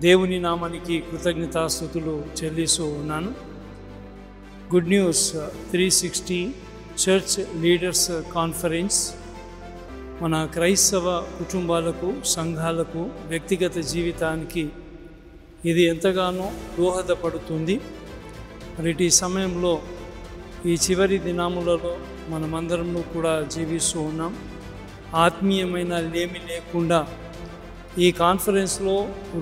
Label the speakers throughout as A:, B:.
A: దేవుని నామానికి కృతజ్ఞతాస్తుతులు చెల్లిస్తూ ఉన్నాను. Good news 360 church leaders conference మన క్రైస్తవ కుటుంబాలకు, సంఘాలకు, వ్యక్తిగత జీవితానికి ఇది ఎంతగానో దోహదపడుతుంది. మరి ఈ సమయంలో ఈ చివరి దినాములలో మనమందరము కూడా జీవిస్తూ ఉన్నాం. ఆత్మీయమైన లేమి లేకుండా ఈ కాన్ఫరెన్స్లో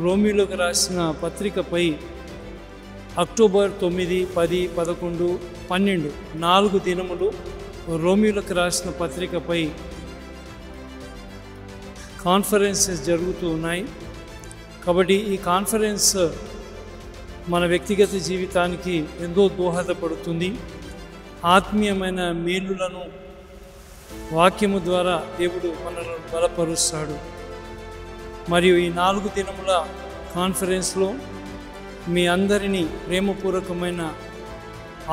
A: రోమియోలకు రాసిన పత్రికపై అక్టోబర్ 9, 10, 11, 12 4 దినములు రోమియోలకు రాసిన పత్రికపై కాన్ఫరెన్సెస్ జరుగుతూ ఉన్నాయి. కాబట్టి ఈ కాన్ఫరెన్స్ మన వ్యక్తిగత జీవితానికి ఎంతో దోహదపడుతుంది. ఆత్మీయమైన మేలులను వాక్యము ద్వారా దేవుడు మనల్ని బలపరుస్తాడు. మరియు ఈ 4 దినముల కాన్ఫరెన్స్లో మీ అందరినీ ప్రేమపూర్వకమైన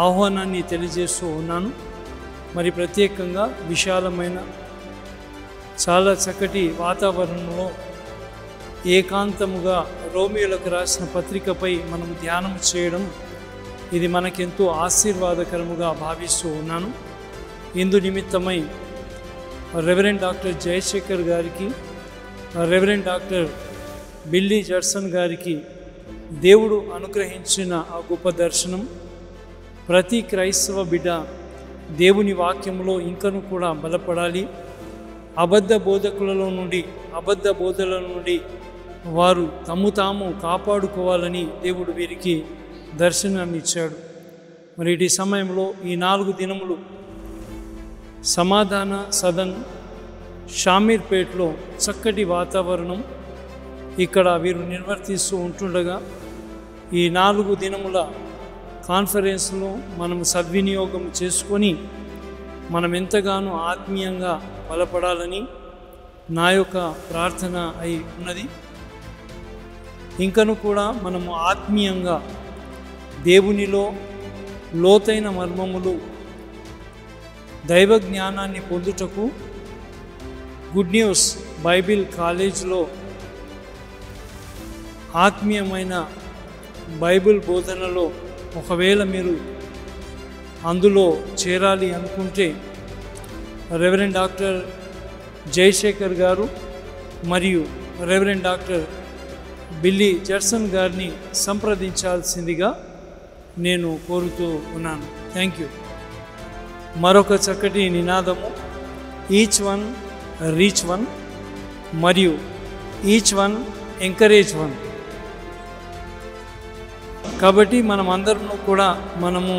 A: ఆహ్వానాన్ని తెలియజేస్తూ ఉన్నాను. మరి ప్రత్యేకంగా విశాలమైన చాలా చక్కటి వాతావరణంలో ఏకాంతముగా రోమియోలకు రాసిన పత్రికపై మనం ధ్యానం చేయడం ఇది మనకెంతో ఆశీర్వాదకరముగా భావిస్తూ ఉన్నాను. ఇందు నిమిత్తమై రెవరెండ్ డాక్టర్ జయశేఖర్ గారికి, రెవరెండ్ డాక్టర్ బిల్లీ జడ్సన్ గారికి దేవుడు అనుగ్రహించిన ఆ గొప్ప దర్శనం ప్రతి క్రైస్తవ బిడ్డ దేవుని వాక్యంలో ఇంకను కూడా బలపడాలి. అబద్ధ బోధకులలో నుండి, అబద్ధ బోధల నుండి వారు తాము కాపాడుకోవాలని దేవుడు వీరికి దర్శనాన్ని ఇచ్చాడు. మరి ఈ సమయంలో ఈ 4 దినములు సమాధాన సదన్ షామీర్పేట్లో చక్కటి వాతావరణం ఇక్కడ వీరు నిర్వర్తిస్తూ ఉంటుండగా ఈ 4 దినముల కాన్ఫరెన్స్లో మనం సద్వినియోగం చేసుకొని మనం ఎంతగానో ఆత్మీయంగా బలపడాలని నా యొక్క ప్రార్థన అయి ఉన్నది. ఇంకను కూడా మనము ఆత్మీయంగా దేవునిలో లోతైన మర్మములు, దైవ జ్ఞానాన్ని పొందుటకు గుడ్ న్యూస్ బైబిల్ కాలేజ్లో ఆత్మీయమైన బైబిల్ బోధనలో ఒకవేళ మీరు అందులో చేరాలి అనుకుంటే రెవరెండ్ డాక్టర్ జయశేఖర్ గారు మరియు రెవరెండ్ డాక్టర్ బిల్లీ జడ్సన్ గారిని సంప్రదించాల్సిందిగా నేను కోరుతూ ఉన్నాను. Thank you. మరొక చక్కటి నినాదము ఈచ్ వన్ రీచ్ వన్ మరియు ఈచ్ వన్ ఎంకరేజ్ వన్. కాబట్టి మనమందరం కూడా మనము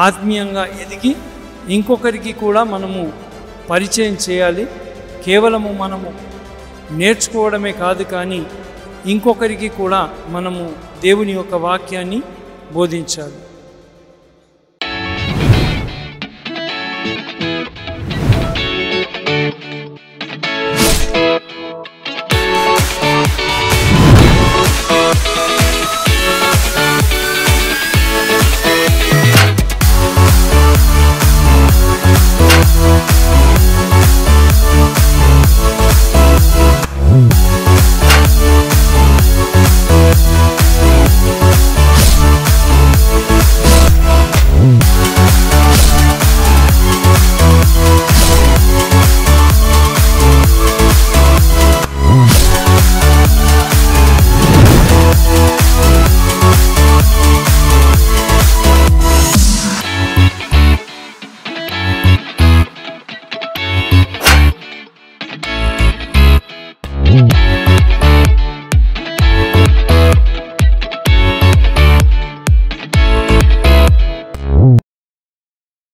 A: ఆత్మీయంగా ఎదిగి ఇంకొకరికి కూడా మనము పరిచయం చేయాలి. కేవలము మనము నేర్చుకోవడమే కాదు, కానీ ఇంకొకరికి కూడా మనము దేవుని యొక్క వాక్యాన్ని బోధించాలి.
B: Yeah.